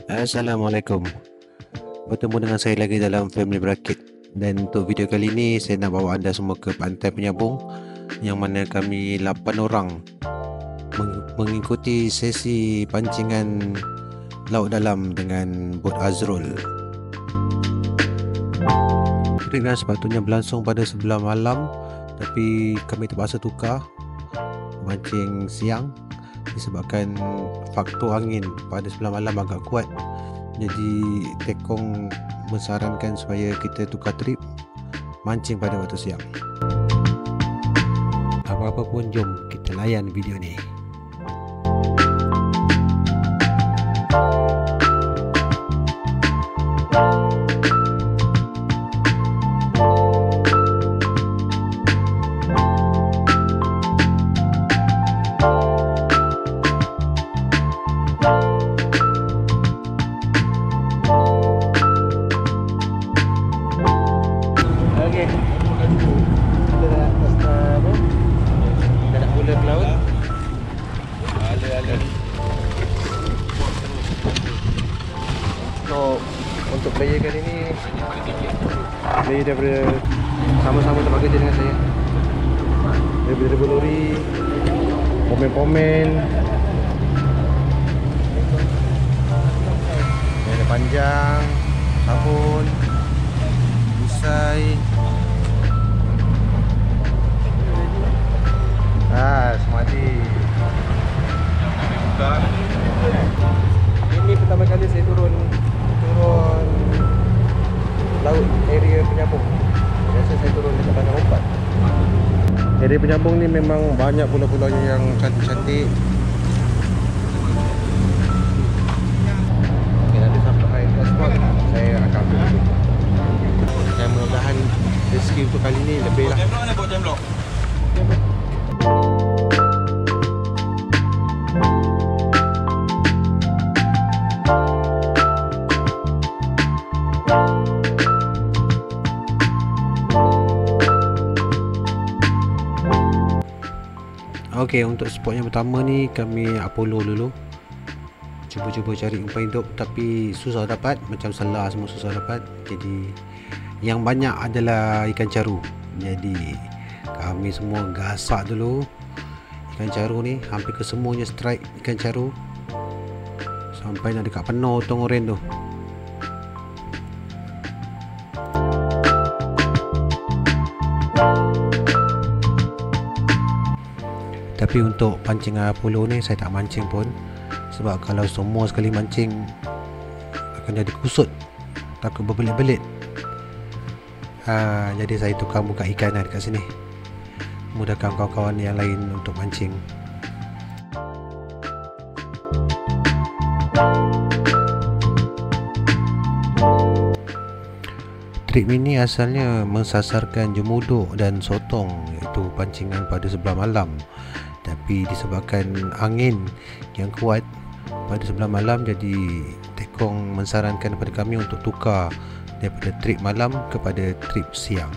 Assalamualaikum. Bertemu dengan saya lagi dalam Family Bracket. Dan untuk video kali ini saya nak bawa anda semua ke Pantai Penyambung, yang mana kami 8 orang mengikuti sesi pancingan laut dalam dengan bot Azrul. Trip yang sepatutnya berlangsung pada 11 malam, tapi kami terpaksa tukar mancing siang disebabkan faktor angin pada 11 malam agak kuat. Jadi Tekong mensarankan supaya kita tukar trip mancing pada waktu siang. Apa-apa pun, jom kita layan video ni. So, untuk player kali ni, player daripada sama-sama tempat kerja dengan saya, daripada lori, pomen-pomen, ada panjang, sabun, busai, semadi. Ini pertama kali saya turun laut area Penyambung. Biasa saya turun dekat Tanjung Rompat. Area Penyambung ni memang banyak pulau-pulaunya yang cantik-cantik. Okay, nanti sampai ke spot saya akan ambil video. Dan mudah-mudahan rezeki untuk kali ni lebih lah. Okey, untuk spot yang pertama ni kami Apollo dulu. Cuba-cuba cari umpan hidup tapi susah dapat, macam selah semua susah dapat. Jadi yang banyak adalah ikan caru. Jadi kami semua gasak dulu ikan caru ni, hampir kesemuanya strike ikan caru. Sampai nak dekat penuh tong oren tu. Tapi untuk pancingan Apollo ni saya tak mancing pun, sebab kalau semua sekali mancing akan jadi kusut, takut berbelit-belit. Jadi saya tukar buka ikan dekat sini, mudahkan kawan-kawan yang lain untuk mancing. Trip ini asalnya mensasarkan jemuduk dan sotong, iaitu pancingan pada 11 malam. Tapi disebabkan angin yang kuat pada 11 malam, jadi Tekong mensarankan kepada kami untuk tukar daripada trip malam kepada trip siang.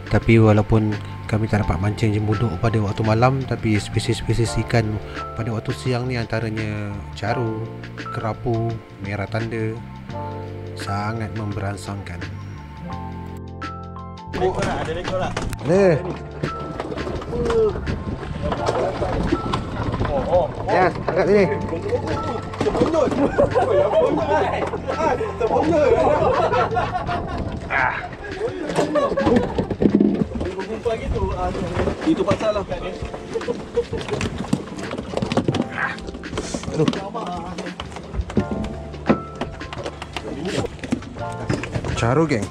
Tapi walaupun kami tak dapat mancing jembuduk pada waktu malam, tapi spesies-spesies ikan pada waktu siang ni antaranya caru, kerapu, merah tanda, sangat memberansangkan. Ada rekod tak? Ada. Ya, angkat sini. Terbonyol. Terbonyol. Gumpa gitu. Itu pasal lah. Aduh. Caru, geng.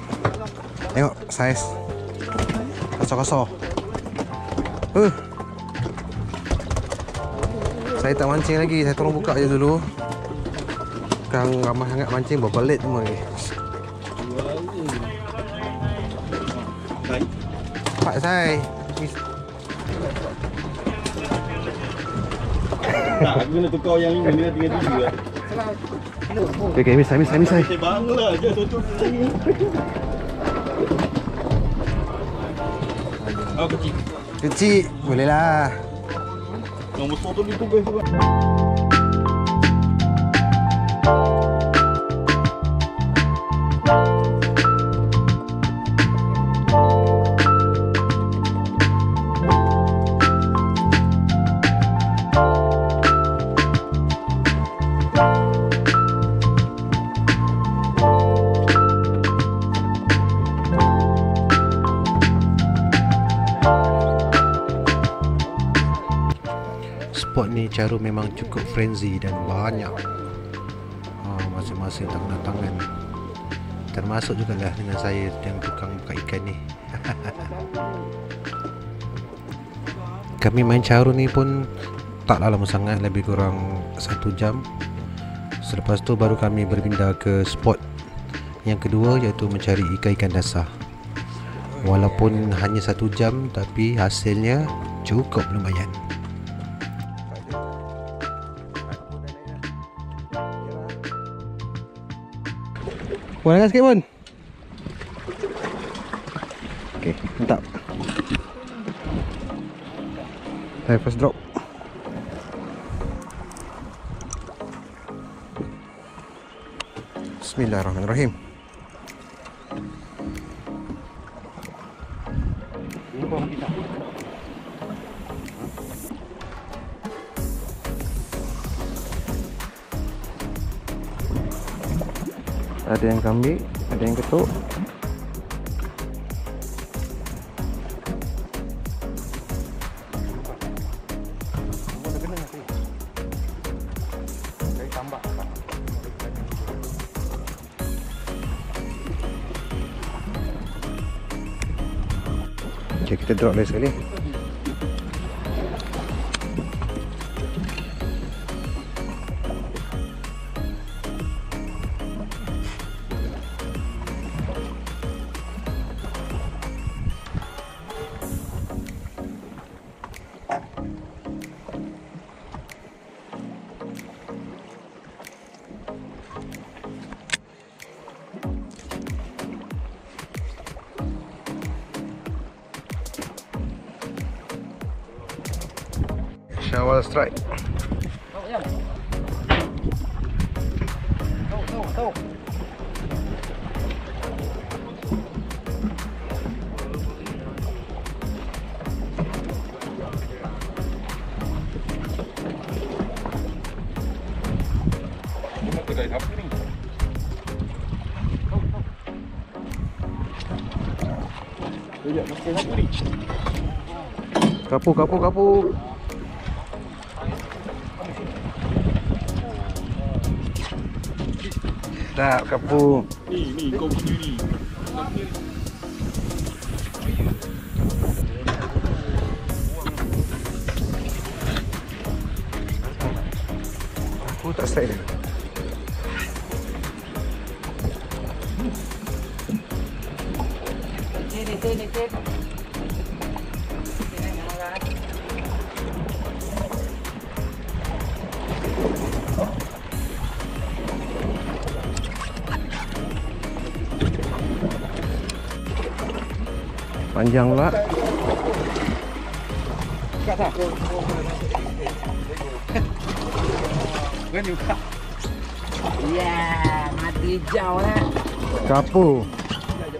Tengok saiz kosong-kosong. Saya tak mancing lagi, saya tolong buka je dulu. Kang ramai sangat mancing, berbelit semua lagi. Cepat saya. Tak, aku kena tukar yang ini, dia tinggal 7 lah. Okay, misai. Saya bangun lah, dia tutup. Oh, kecil. Kecil boleh lah. Yang besar tu itu best tu kan. Spot ni Caru memang cukup frenzy dan banyak masing-masing tangan-tangan, termasuk juga lah dengan saya yang tukang buka ikan ni. Kami main Caru ni pun taklah lama sangat, lebih kurang 1 jam. Selepas tu baru kami berpindah ke spot yang kedua, iaitu mencari ikan-ikan dasar. Walaupun hanya 1 jam, tapi hasilnya cukup lumayan. Buat angkat sikit pun. Okay, mantap. First drop. Bismillahirrahmanirrahim. Ada yang kambing, ada yang ketuk. Okay, kita drop lagi sekali. Awal strike. Kapu. Tak, kapu. Ni kau punya ni. Aku tak strike dia. Panjang pula. Kat tak? Kan juga. Ya, mati hijau lah. Kapu.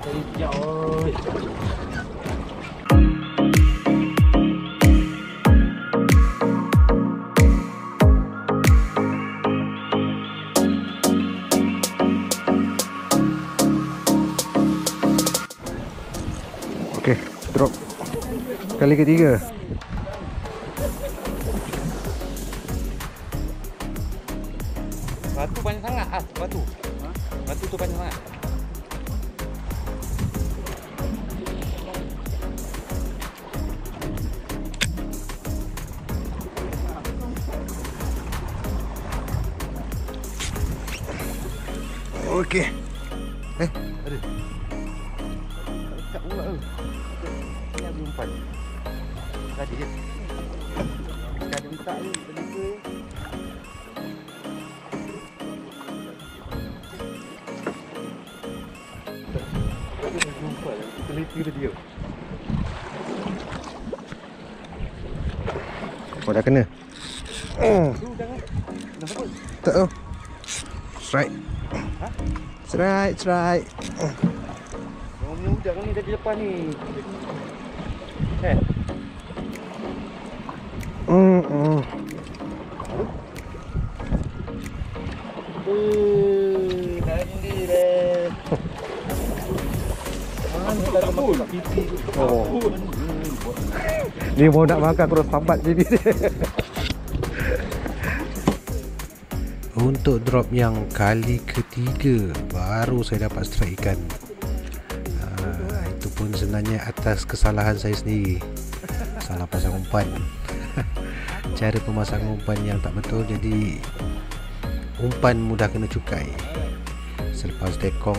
Hijau. Okey, drop kali ketiga. Batu banyak sangat batu. Batu tu banyak sangat. Okey. Ada. Tak pula tu. Ni belum umpan. Tadi je. Ada letak je, terluka. dah kena. Tak tahu. Strike. Strike. Orang punya udang ni dah di depan ni. Dah ni dah. Mana dah makan pipi. Ni mau nak makan terus sambat jadi. Untuk drop yang kali ketiga baru saya dapat strike ikan. Itu pun sebenarnya atas kesalahan saya sendiri. Salah pasang umpan. Cara pemasangan umpan yang tak betul, jadi umpan mudah kena cukai. Selepas tekong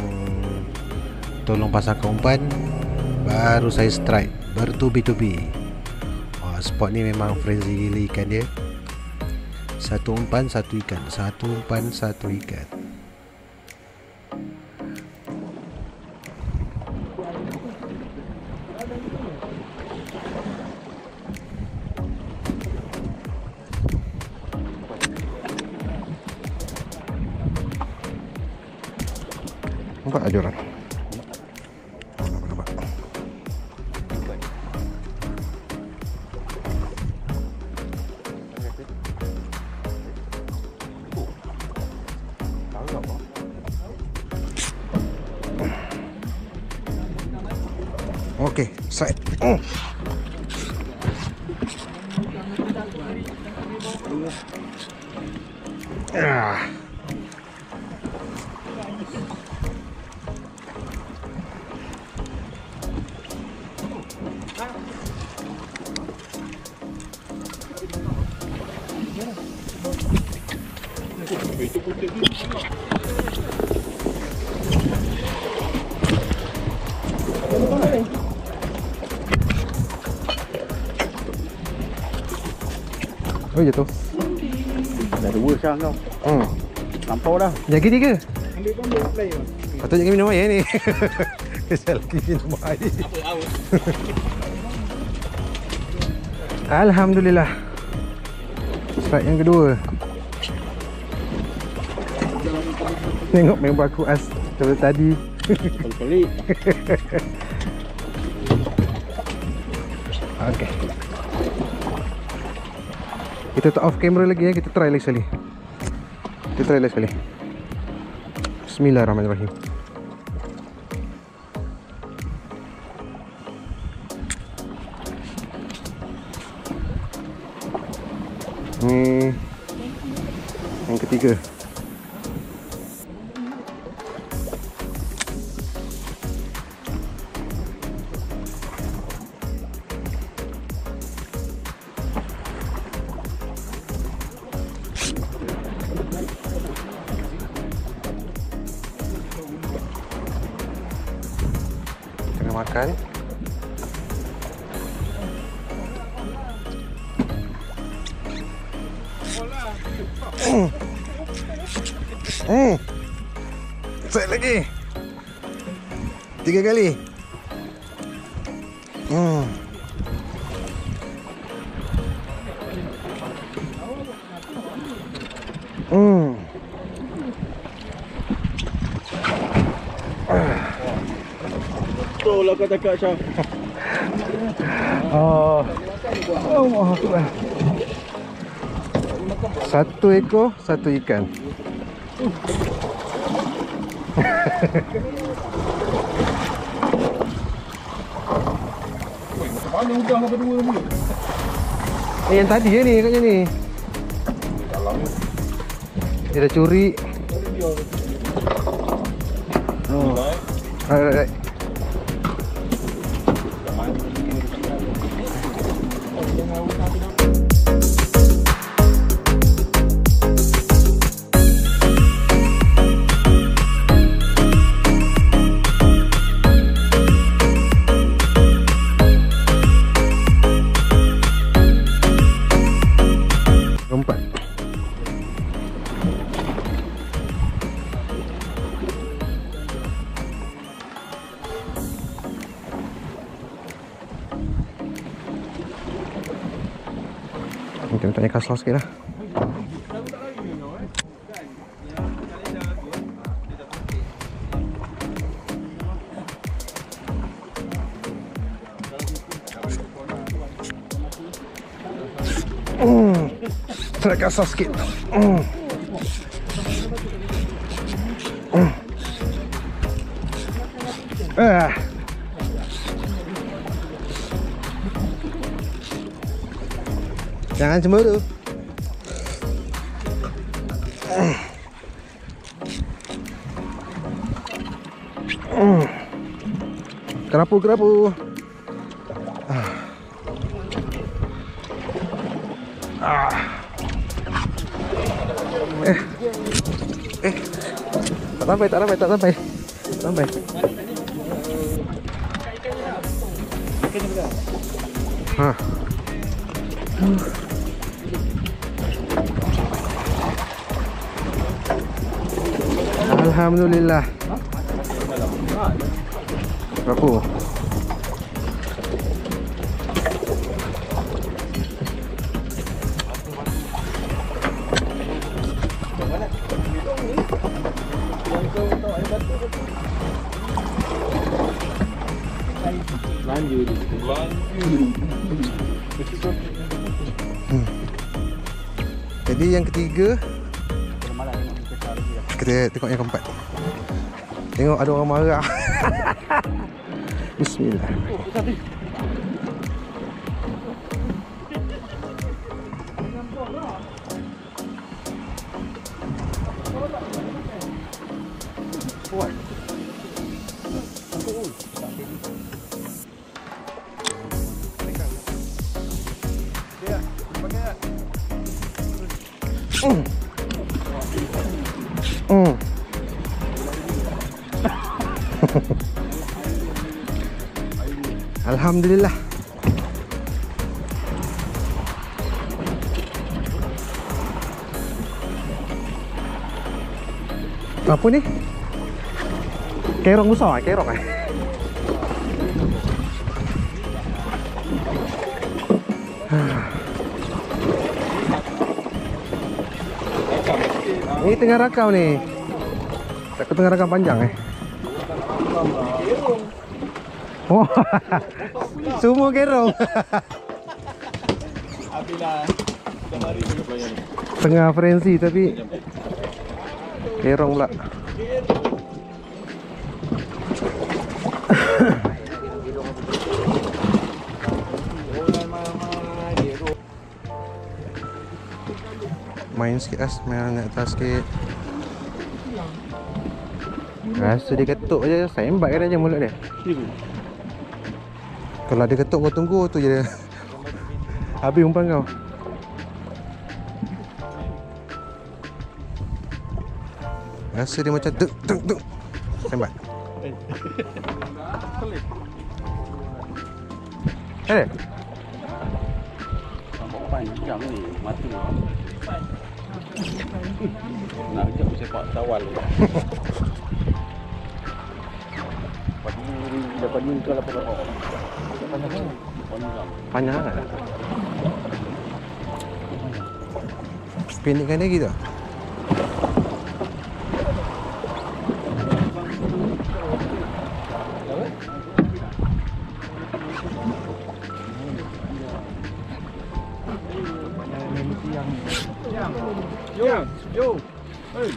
tolong pasangkan umpan, baru saya strike bertubi-tubi. Spot ni memang frenzy gila ikan dia. Satu umpan satu ikan, satu umpan satu ikan. Nampak aja orang. Nampak. Okey, side. Oh jatuh. Dah dua Syah kau. Lampau dah. Jadi tiga. Ambil bambu play. Patutnya minum air ni. Saya lagi minum air. Alhamdulillah. Strike yang kedua. Tengok member aku as seperti tadi. Pelik. Okey. Kita tak off camera lagi ya, kita try lagi sekali. Bismillahirrahmanirrahim. Ni yang ketiga. Makan. Set lagi. 3 kali. Betul lah kau cakap Syah. Allahu Akbar. Satu ekor, satu ikan. Mana udang apa dua ni? Yang tadi ni katnya ni. Dia dah curi. Alright. kasar sikit lah. Nak kasar sikit. Jangan cemburu. Kerapu. Tak sampai. Alhamdulillah. Kerapu. Jadi yang ketiga, kita tengok yang keempat. Tengok ada orang marah. Bismillah. Alhamdulillah. Apa ni? Kerong besar, kerong eh. Ini tengah rakam ni. Tak tengah rakam panjang eh. Oh, semua kerong. Tengah frenzy tapi kerong pula. Main sikit as, main naik atas sikit. Rasa dia ketuk je, sembat kan je mulut dia. Kalau dia ketuk kau tunggu tu je dia. Habis umpan kau. Rasa dia macam duk. Sembat. Eh. Panjang ni mata. Nak ajak sepak tawal. Dapat ni kalau apa. Panjang kan? Pendekkan lagi tak? Yo. Hei.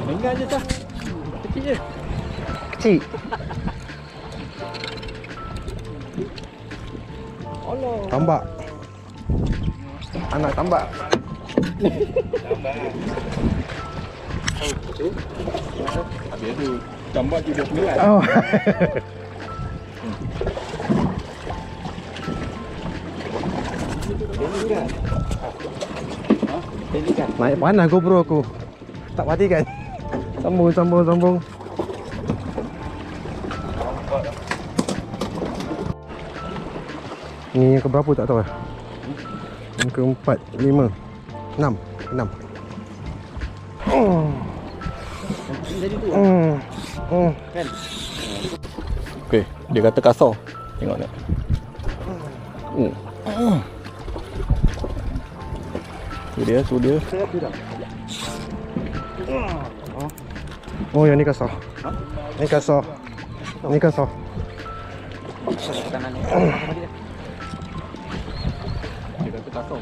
Dengar je tak? Kecil je. Kecil. Allah. Tambak. Anak tambak. Habis tu tambah je 29. Oh. Naik panas GoPro aku. Tak matikan. Sambung. Ni yang keberapa tak tahu lah. Yang keempat, 5, 6. Jadi tu. Kan? Okey. Dia kata kasar. Tengok ni. Tu dia. Oh, yang ni kasar. Ni kasar. Ni kasar. Kanan ni. Dia kata kasar.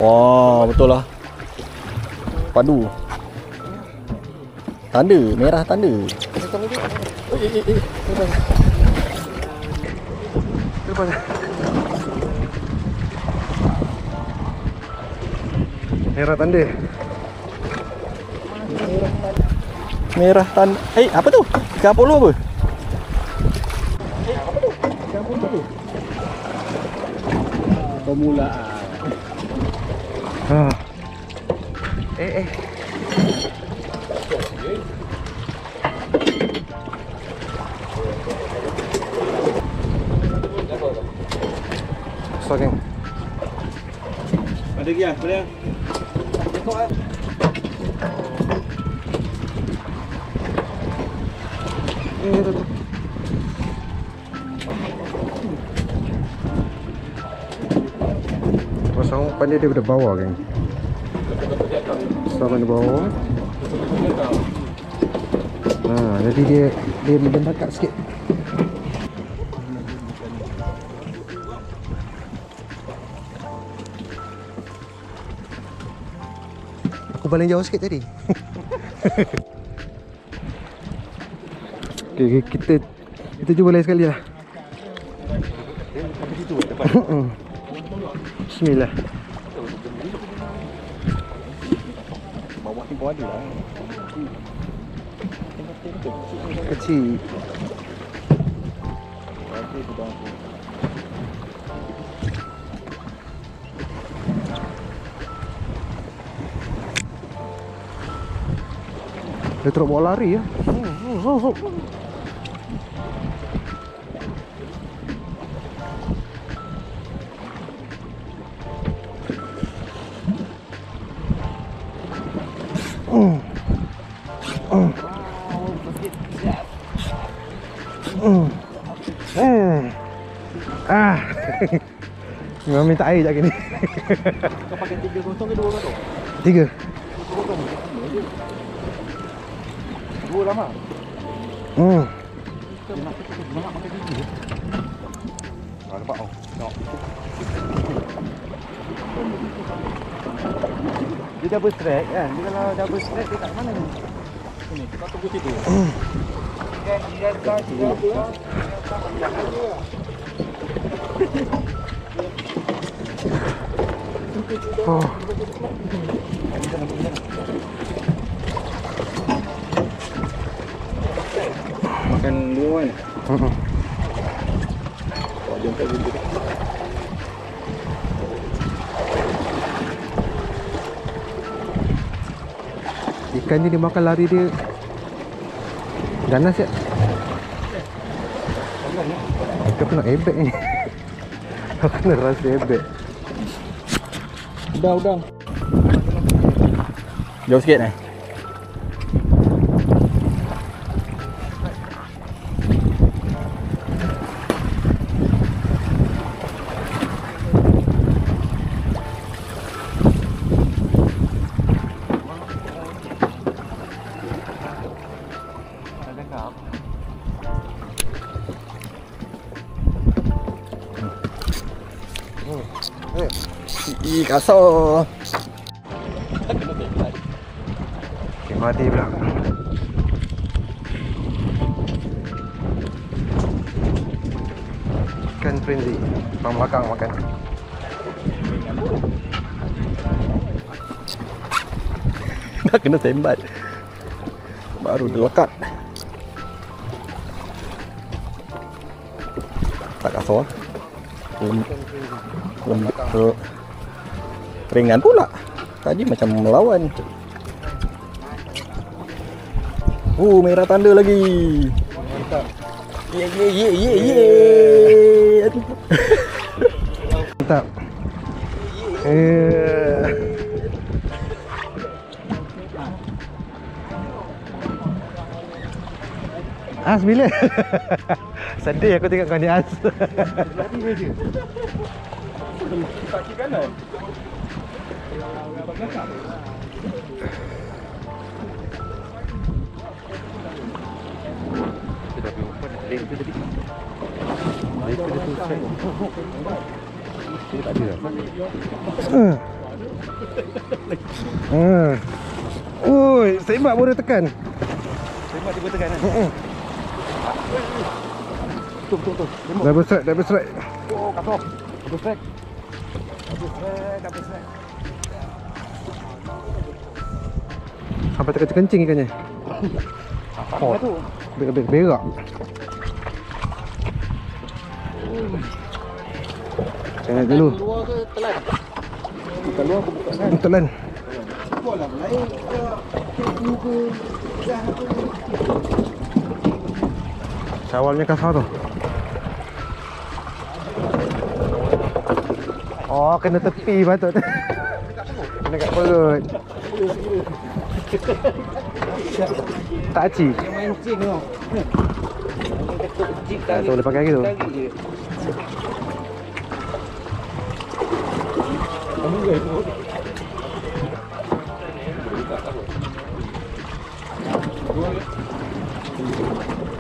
Wah, betul lah. Padu. Tanda, merah tanda. Merah tanda. Merah tanda. Apa tu? Ikan Apollo apa? Permulaan. Besar geng. Ada lagi ah, boleh. Tengok ah. Tu. Pasal umpan dia daripada bawah geng. Sampai di bawah. Jadi dia mendekat sikit. Aku paling jauh sikit tadi. Okay, kita cuba lagi sekali lah. Bismillah. Bawah ni pun ada lah. Kecil. Dia terus bawa lari ya. Memang minta air tak gini. Kau pakai 3-0 ke 2-0? 3. 2 lama. Nak pakai 3. Nampak oh. Tengok. Dia double strike kan. Dia kalau double strike dia kat mana ni? Sini, kita tunggu situ. Oh. Makan dua kan? Jom kat situ. Ikan ni dia makan lari dia ganas ya. Kita kena ebek ni. Aku kena rasa ebek. Udah. Jauh sikit ni. Kasar. Okay, mati pula. Ikan frenzy. Bang belakang makan. Dah kena sembat. Baru dia lekat. Tak kasar. Lembut. Ringan pula. Tadi macam melawan. Merah tanda lagi. Mantap. As bila? Sedih aku tengok kau ni As. Kaki kanan. Sudah berumpan lain tu tadi. Lain tu dah selesai. Dia tak ada dah. Oi, sembak baru tekan. Sembak tiba tekan kan? Betul. Double strike. Oh, cut off. Double strike. Sampai terkencing ikannya. Oh, tu. Berak. Tengok dulu. Luar ke telan? Bukan luar ke bukan kan? Telan. Syawalnya kasar tu. Oh, kena tepi patut. Kena kat perut. Tak aci. Yang mancing tu. Tak boleh pakai gitu.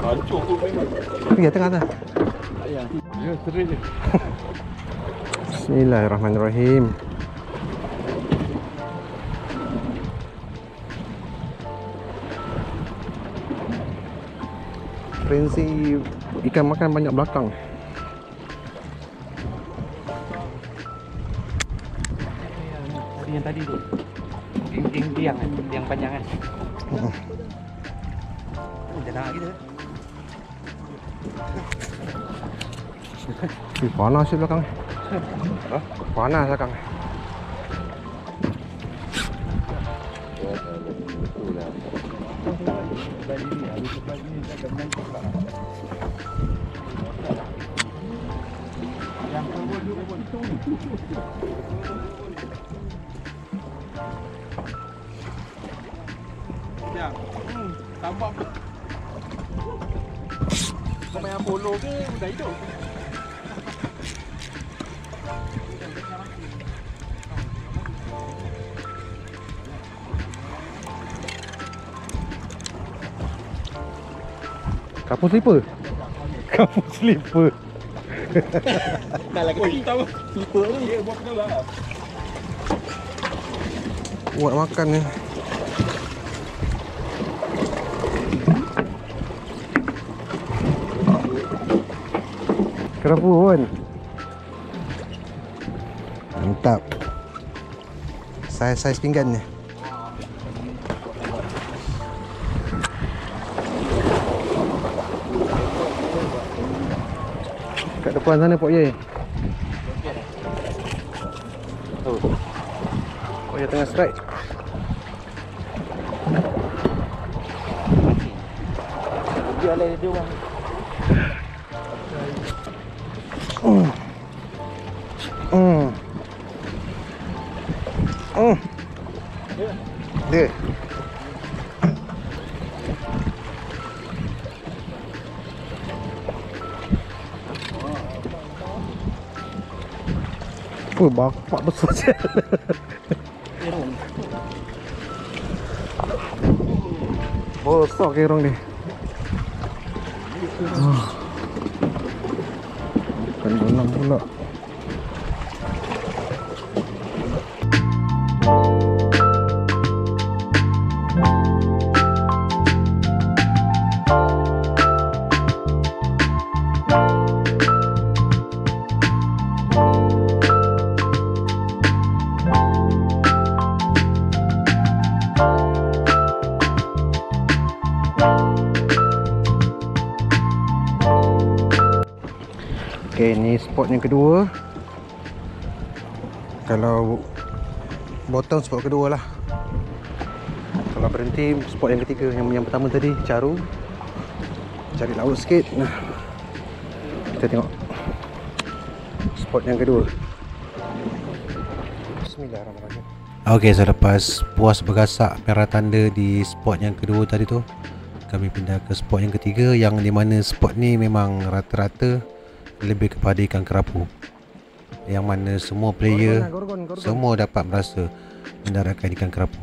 Hancur tu memang. Pergi tengah atas. Ya, straight je. Bismillahirrahmanirrahim. Frenzy ikan makan banyak belakang. Yang tadi tu. Tiang panjang kan. Jangan gitu. Panas di belakang. Hah? Panas belakang. Tambah. Kau main Apollo ke dah hidup? Kapur slipper. Kapur slipper. Dah lah kecil tahu. Slipper ni dia buat kena lah. Buat makan ni. Kerapu pun. Mantap. Saiz pinggan ni. Kat depan sana Pok Ye. Pok Ye tengah strike. Dia lah dia orang. Dia. Bapak besar je. Besar kerong ni. Bukan dalam pula. Okay, ni spot yang kedua. Kalau bottom spot kedua lah. Kalau berhenti spot yang ketiga. Yang pertama tadi caru. Cari laut sikit. Nah, kita tengok spot yang kedua. Bismillahirrahmanirrahim. Okey, selepas puas bergasak merah tanda di spot yang kedua tadi tu, kami pindah ke spot yang ketiga, yang di mana spot ni memang rata-rata lebih kepada ikan kerapu, yang mana semua player semua dapat merasa mendaratkan ikan kerapu.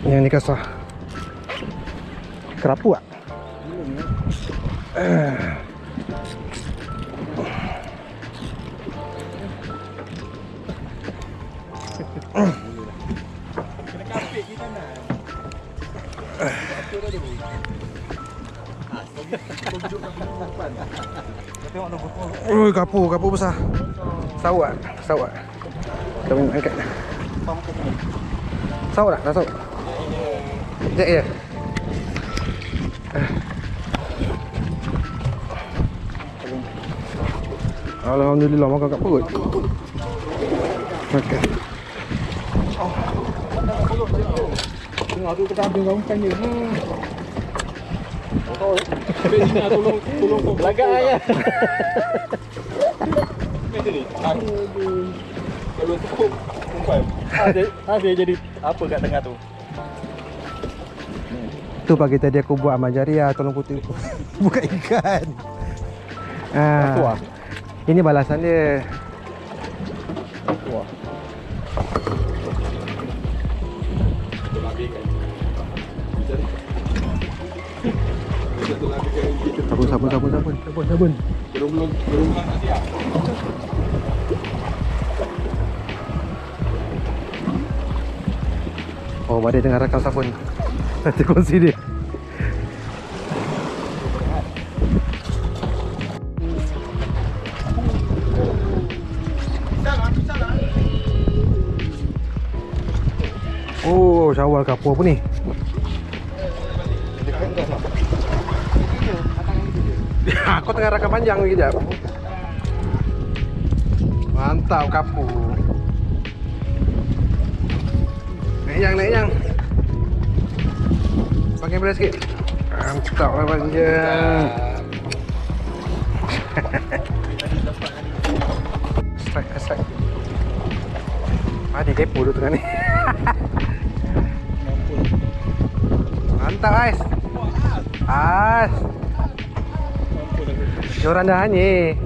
Yang ni kasar. Kerapu tak? Kena kapit kita nak. Kapit dah tu. Kau duduk kat depan. Kau tengok nombor. Kapu besar. Sawak. Kami nak angkat. Sawak tak? Dah sawak. Sekejap je. Alhamdulillah, makan kat perut. Makan. Tengok tu kita habis kau umpan je. Bina tolong lagak aja. Kalau cukup umpan. Ada jadi apa kat tengah tu? Tu pagi tadi aku buat amal jariah, tolong putih buka ikan. Wah. Ini balasan dia. Wah. Sabun. Belum nak siap. Oh, Badai tengah rakam sabun. Nanti kongsi dia. Oh, syawal kapur apa ni? Aku tengah rakam panjang lagi sekejap. Mantap kapur. Naik yang. Pakai belah sikit. Mantap lah panjang. Strike. Ada kepo tu tengah ni. Mantap ais. Joran dah ni.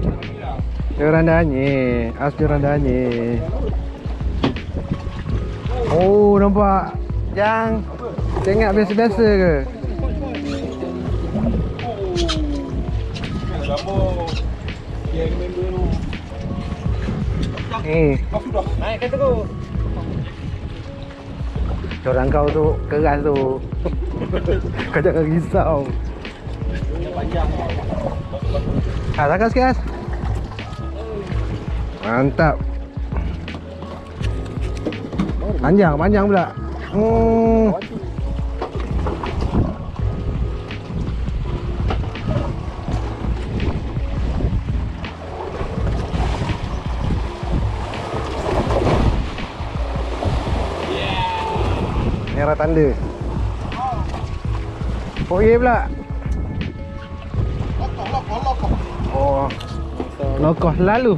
As joran dah ni. Oh, nampak. Yang tengok biasa-biasa ke? Naikkan tu. Joran kau tu keras tu. Kau jangan risau. Takkan sikit As. Mantap. Panjang pula. Merah tanda. Oh iya pula. Oh, lokoh lalu.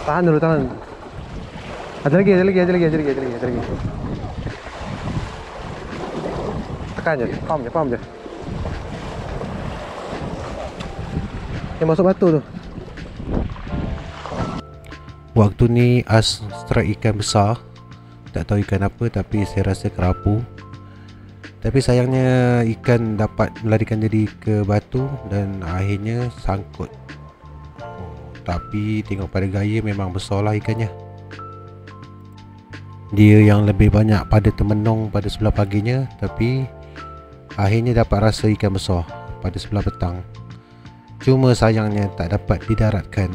Tahan dulu, tahan. Ada lagi. Tekan je, pam je. Yang masuk batu tu. Waktu ni As strike ikan besar. Tak tahu ikan apa, tapi saya rasa kerapu. Tapi sayangnya ikan dapat melarikan diri ke batu dan akhirnya sangkut. Tapi tengok pada gaya memang besarlah ikannya. Dia yang lebih banyak pada temenung pada sebelah paginya, tapi akhirnya dapat rasa ikan besar pada sebelah petang. Cuma sayangnya tak dapat didaratkan.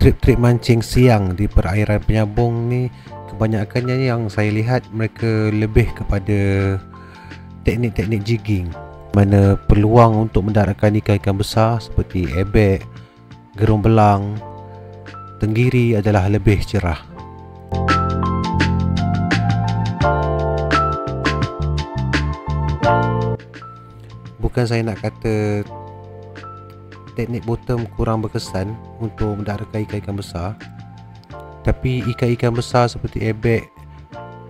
Trip-trip mancing siang di perairan Penyambung ni kebanyakannya yang saya lihat mereka lebih kepada teknik-teknik jigging, mana peluang untuk mendaratkan ikan-ikan besar seperti ebek, gerung belang, tenggiri adalah lebih cerah. Bukan saya nak kata teknik bottom kurang berkesan untuk mendaratkan ikan-ikan besar, tapi ikan-ikan besar seperti ebek,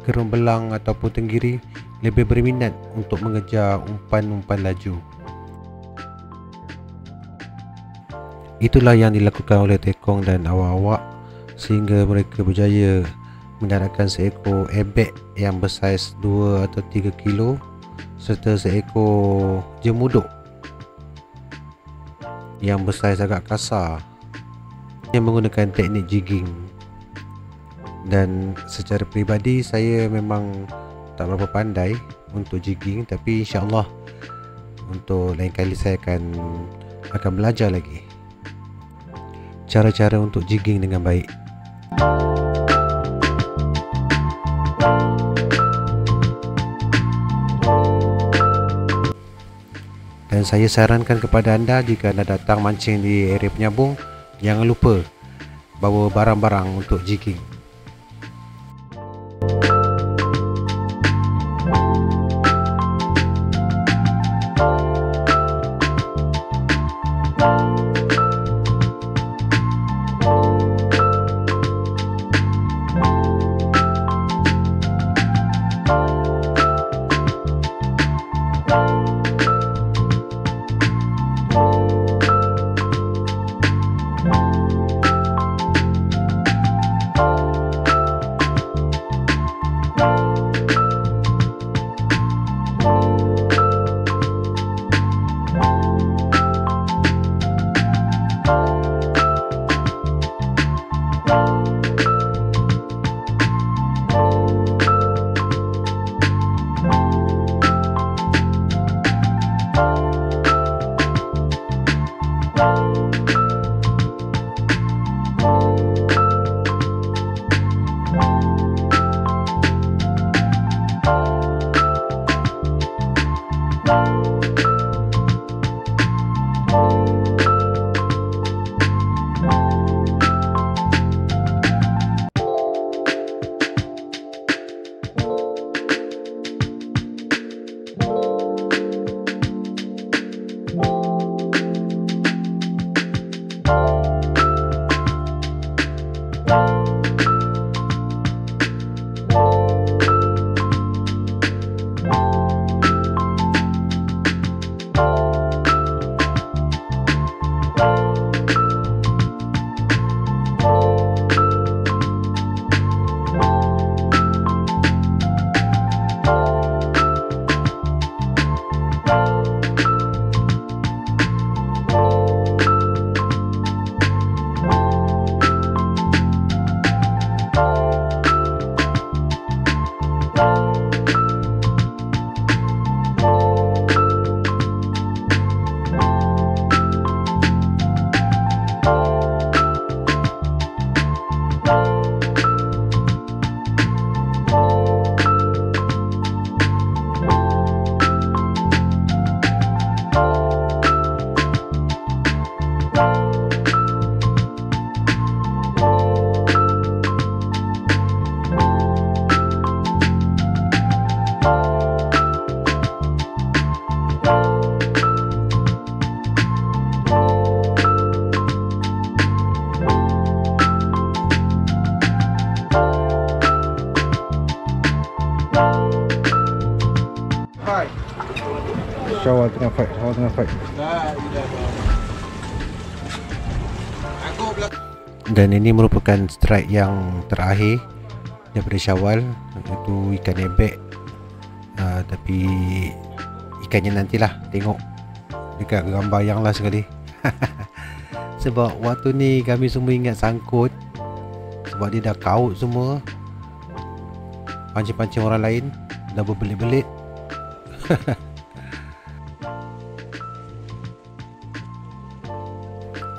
gerung belang ataupun tenggiri lebih berminat untuk mengejar umpan-umpan laju. Itulah yang dilakukan oleh Tekong dan awak-awak sehingga mereka berjaya mendaratkan seekor ebek yang bersaiz 2 atau 3 kilo serta seekor jemuduk yang bersaiz agak kasar yang menggunakan teknik jigging. Dan secara peribadi saya memang tak berapa pandai untuk jigging, tapi insya-Allah untuk lain kali saya akan belajar lagi cara-cara untuk jigging dengan baik. Dan saya sarankan kepada anda, jika anda datang mancing di area Penyambung, jangan lupa bawa barang-barang untuk jigging. Syawal tengah fight. Dan ini merupakan strike yang terakhir daripada Syawal, iaitu ikan ebek. Tapi ikannya nantilah, tengok dekat gambar yang last sekali. Sebab waktu ni kami semua ingat sangkut, sebab dia dah kaut semua, pancing-pancing orang lain dah berbelit-belit.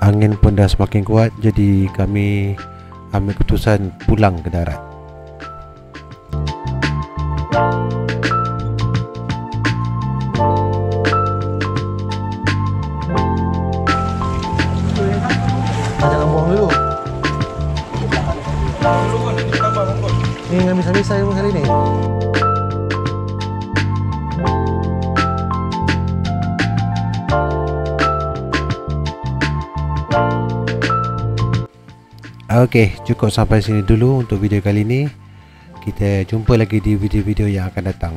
Angin pun dah semakin kuat, jadi kami ambil keputusan pulang ke darat. Jangan buang dulu. Ni dengan misal-misal pun kali ni. Okey, cukup sampai sini dulu untuk video kali ini. Kita jumpa lagi di video-video yang akan datang.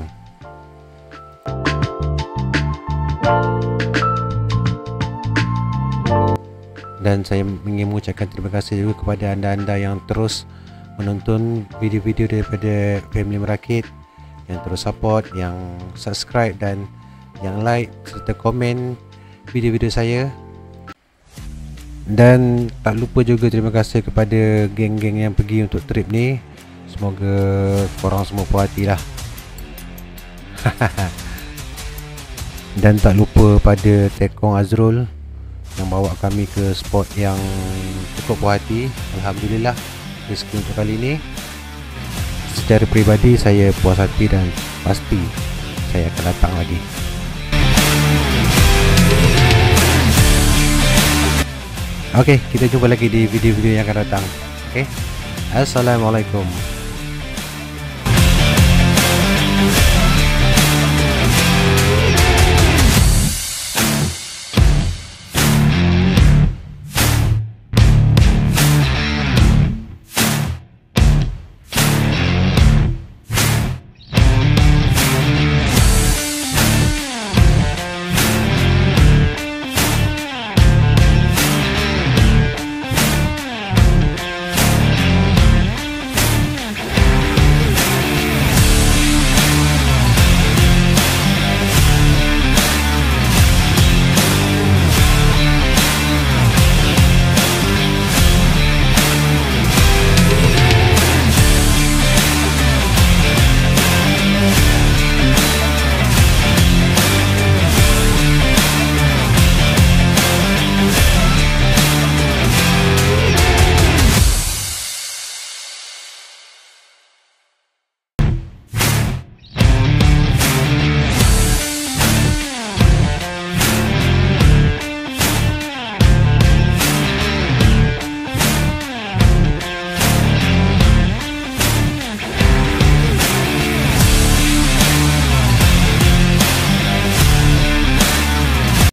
Dan saya ingin mengucapkan terima kasih juga kepada anda-anda yang terus menonton video-video daripada Family Merakit, yang terus support, yang subscribe dan yang like serta komen video-video saya. Dan tak lupa juga terima kasih kepada geng-geng yang pergi untuk trip ni. Semoga korang semua puas hati lah. Dan tak lupa pada Tekong Azrul yang bawa kami ke spot yang cukup puas hati. Alhamdulillah, rezeki untuk kali ni. Secara peribadi saya puas hati dan pasti saya akan datang lagi. Okey, kita jumpa lagi di video-video yang akan datang. Okey. Assalamualaikum.